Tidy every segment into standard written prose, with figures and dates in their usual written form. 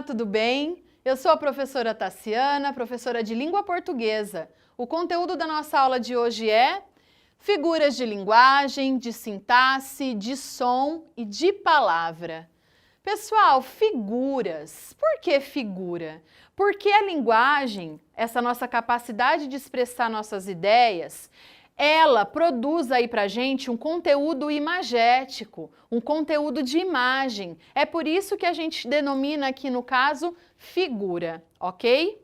tudo bem? Eu sou a professora Tassiana, professora de língua portuguesa. O conteúdo da nossa aula de hoje é figuras de linguagem, de sintaxe, de som e de palavra. Pessoal, figuras. Por que figura? Porque a linguagem, essa nossa capacidade de expressar nossas ideias, ela produz aí pra gente um conteúdo imagético, um conteúdo de imagem. É por isso que a gente denomina aqui no caso figura, ok?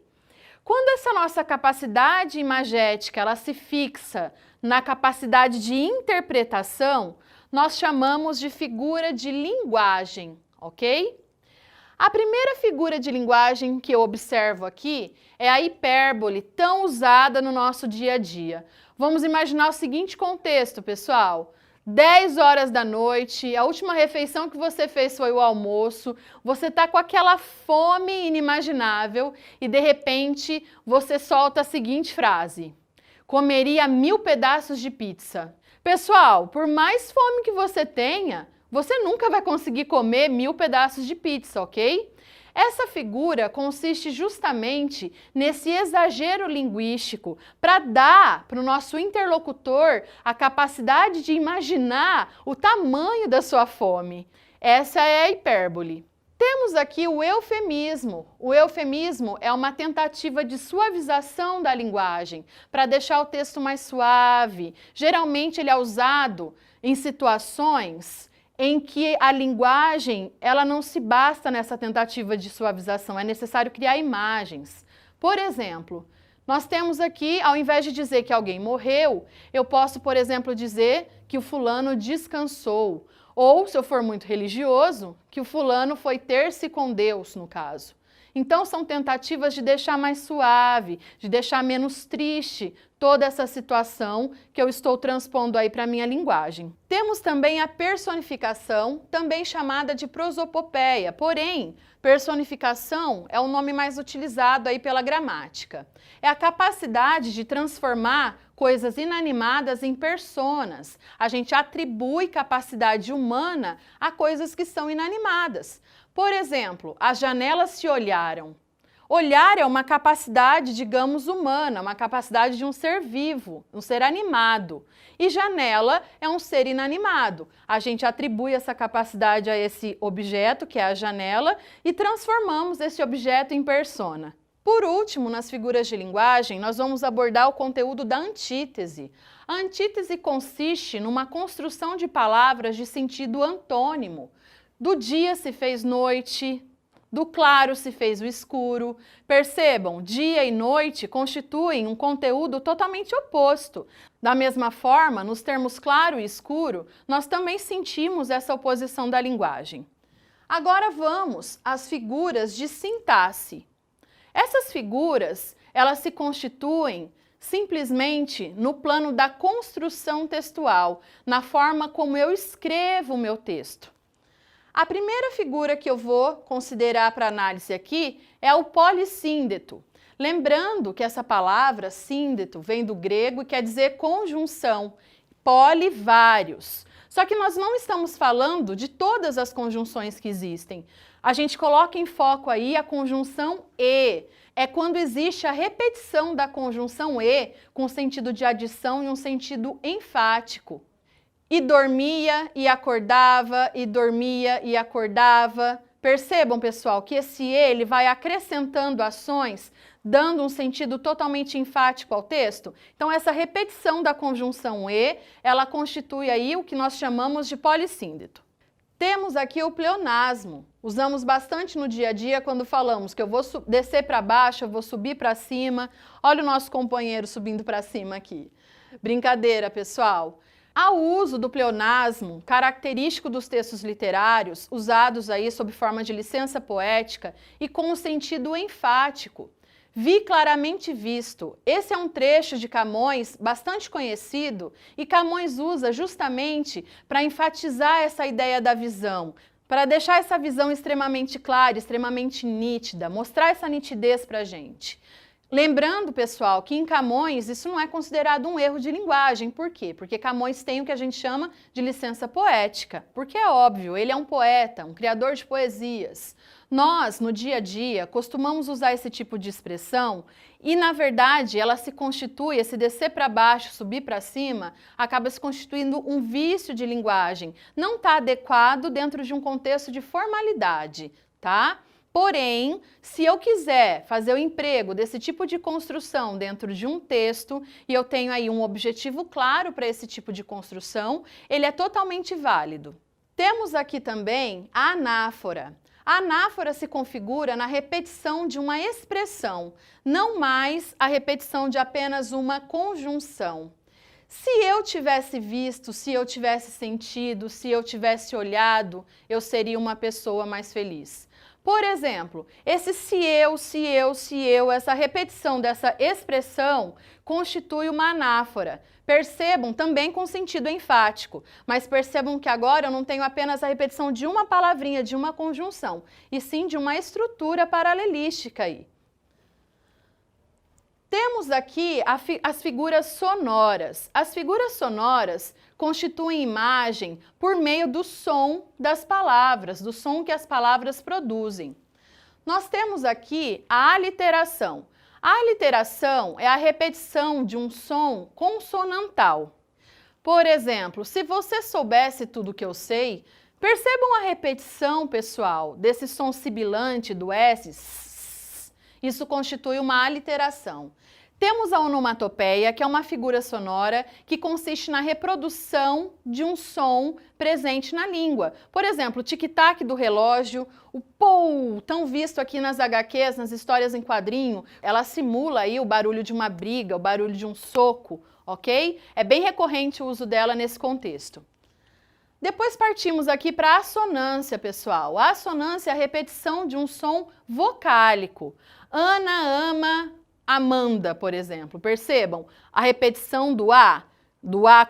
Quando essa nossa capacidade imagética ela se fixa na capacidade de interpretação, nós chamamos de figura de linguagem, ok? A primeira figura de linguagem que eu observo aqui é a hipérbole, tão usada no nosso dia a dia. Vamos imaginar o seguinte contexto, pessoal. 10 horas da noite, a última refeição que você fez foi o almoço, você está com aquela fome inimaginável e de repente você solta a seguinte frase: comeria 1000 pedaços de pizza. Pessoal, por mais fome que você tenha, você nunca vai conseguir comer 1000 pedaços de pizza, ok? Essa figura consiste justamente nesse exagero linguístico para dar para o nosso interlocutor a capacidade de imaginar o tamanho da sua fome. Essa é a hipérbole. Temos aqui o eufemismo. O eufemismo é uma tentativa de suavização da linguagem para deixar o texto mais suave. Geralmente ele é usado em situações em que a linguagem ela não se basta nessa tentativa de suavização, é necessário criar imagens. Por exemplo, nós temos aqui, ao invés de dizer que alguém morreu, eu posso, por exemplo, dizer que o fulano descansou. Ou, se eu for muito religioso, que o fulano foi ter-se com Deus, no caso. Então, são tentativas de deixar mais suave, de deixar menos triste toda essa situação que eu estou transpondo aí para a minha linguagem. Temos também a personificação, também chamada de prosopopeia, porém, personificação é o nome mais utilizado aí pela gramática. É a capacidade de transformar coisas inanimadas em personas. A gente atribui capacidade humana a coisas que são inanimadas. Por exemplo, as janelas se olharam. Olhar é uma capacidade, digamos, humana, uma capacidade de um ser vivo, um ser animado. E janela é um ser inanimado. A gente atribui essa capacidade a esse objeto, que é a janela, e transformamos esse objeto em persona. Por último, nas figuras de linguagem, nós vamos abordar o conteúdo da antítese. A antítese consiste numa construção de palavras de sentido antônimo. Do dia se fez noite, do claro se fez o escuro. Percebam, dia e noite constituem um conteúdo totalmente oposto. Da mesma forma, nos termos claro e escuro, nós também sentimos essa oposição da linguagem. Agora vamos às figuras de sintaxe. Essas figuras, elas se constituem simplesmente no plano da construção textual, na forma como eu escrevo o meu texto. A primeira figura que eu vou considerar para análise aqui é o polissíndeto. Lembrando que essa palavra, síndeto, vem do grego e quer dizer conjunção, poli, vários. Só que nós não estamos falando de todas as conjunções que existem. A gente coloca em foco aí a conjunção e. É quando existe a repetição da conjunção e com sentido de adição e um sentido enfático. E dormia e acordava, e dormia e acordava. Percebam, pessoal, que esse ele vai acrescentando ações, dando um sentido totalmente enfático ao texto. Então, essa repetição da conjunção e, ela constitui aí o que nós chamamos de polissíndeto. Temos aqui o pleonasmo. Usamos bastante no dia a dia quando falamos que eu vou descer para baixo, eu vou subir para cima. Olha o nosso companheiro subindo para cima aqui. Brincadeira, pessoal. Há o uso do pleonasmo, característico dos textos literários, usados aí sob forma de licença poética e com um sentido enfático. Vi claramente visto. Esse é um trecho de Camões bastante conhecido e Camões usa justamente para enfatizar essa ideia da visão, para deixar essa visão extremamente clara, extremamente nítida, mostrar essa nitidez para a gente. Lembrando, pessoal, que em Camões isso não é considerado um erro de linguagem. Por quê? Porque Camões tem o que a gente chama de licença poética. Porque é óbvio, ele é um poeta, um criador de poesias. Nós, no dia a dia, costumamos usar esse tipo de expressão e, na verdade, ela se constitui, esse descer para baixo, subir para cima, acaba se constituindo um vício de linguagem. Não está adequado dentro de um contexto de formalidade, tá? Porém, se eu quiser fazer o emprego desse tipo de construção dentro de um texto e eu tenho aí um objetivo claro para esse tipo de construção, ele é totalmente válido. Temos aqui também a anáfora. A anáfora se configura na repetição de uma expressão, não mais a repetição de apenas uma conjunção. Se eu tivesse visto, se eu tivesse sentido, se eu tivesse olhado, eu seria uma pessoa mais feliz. Por exemplo, esse se eu, essa repetição dessa expressão constitui uma anáfora. Percebam também com sentido enfático, mas percebam que agora eu não tenho apenas a repetição de uma palavrinha, de uma conjunção, e sim de uma estrutura paralelística aí. Temos aqui as figuras sonoras. As figuras sonoras constituem imagem por meio do som das palavras, do som que as palavras produzem. Nós temos aqui a aliteração. A aliteração é a repetição de um som consonantal. Por exemplo, se você soubesse tudo que eu sei, percebam a repetição, pessoal, desse som sibilante do S. Isso constitui uma aliteração. Temos a onomatopeia, que é uma figura sonora que consiste na reprodução de um som presente na língua. Por exemplo, o tic-tac do relógio, o pou, tão visto aqui nas HQs, nas histórias em quadrinho, ela simula aí o barulho de uma briga, o barulho de um soco, ok? É bem recorrente o uso dela nesse contexto. Depois partimos aqui para a assonância, pessoal. A assonância é a repetição de um som vocálico. Ana ama Amanda, por exemplo. Percebam a repetição do A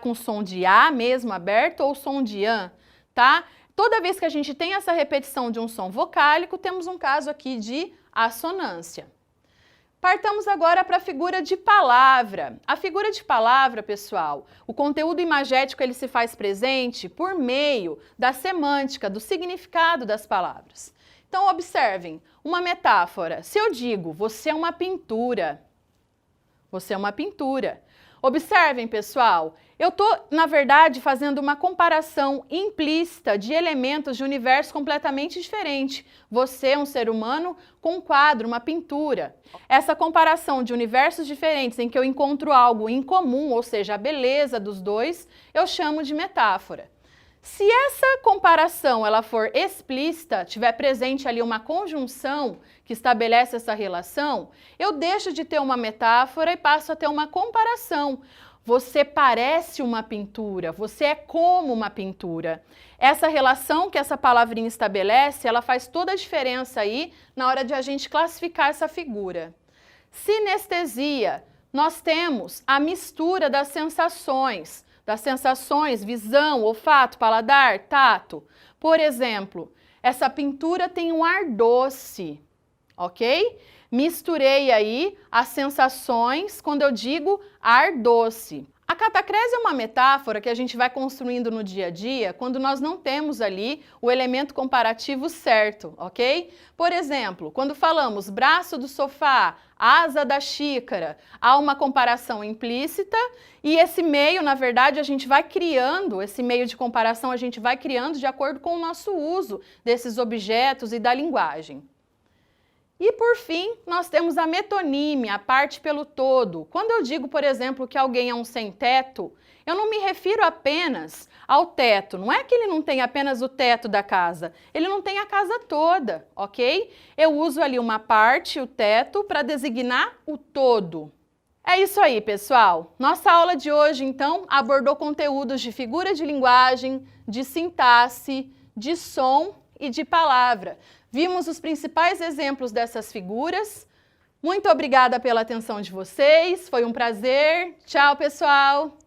com som de A mesmo aberto ou som de AN, tá? Toda vez que a gente tem essa repetição de um som vocálico, temos um caso aqui de assonância. Partamos agora para a figura de palavra. A figura de palavra, pessoal, o conteúdo imagético ele se faz presente por meio da semântica, do significado das palavras. Então, observem, uma metáfora. Se eu digo, você é uma pintura, você é uma pintura. Observem, pessoal, eu estou, na verdade, fazendo uma comparação implícita de elementos de universo completamente diferente. Você é um ser humano com um quadro, uma pintura. Essa comparação de universos diferentes em que eu encontro algo em comum, ou seja, a beleza dos dois, eu chamo de metáfora. Se essa comparação ela for explícita, tiver presente ali uma conjunção que estabelece essa relação, eu deixo de ter uma metáfora e passo a ter uma comparação. Você parece uma pintura, você é como uma pintura. Essa relação que essa palavrinha estabelece, ela faz toda a diferença aí na hora de a gente classificar essa figura. Sinestesia, nós temos a mistura das sensações, visão, olfato, paladar, tato. Por exemplo, essa pintura tem um ar doce, ok? Misturei aí as sensações quando eu digo ar doce. A catacrese é uma metáfora que a gente vai construindo no dia a dia quando nós não temos ali o elemento comparativo certo, ok? Por exemplo, quando falamos braço do sofá, asa da xícara, há uma comparação implícita e esse meio, na verdade, a gente vai criando, esse meio de comparação a gente vai criando de acordo com o nosso uso desses objetos e da linguagem. E, por fim, nós temos a metonímia, a parte pelo todo. Quando eu digo, por exemplo, que alguém é um sem-teto, eu não me refiro apenas ao teto. Não é que ele não tem apenas o teto da casa, ele não tem a casa toda, ok? Eu uso ali uma parte, o teto, para designar o todo. É isso aí, pessoal. Nossa aula de hoje, então, abordou conteúdos de figura de linguagem, de sintaxe, de som e de palavra. Vimos os principais exemplos dessas figuras. Muito obrigada pela atenção de vocês, foi um prazer. Tchau, pessoal!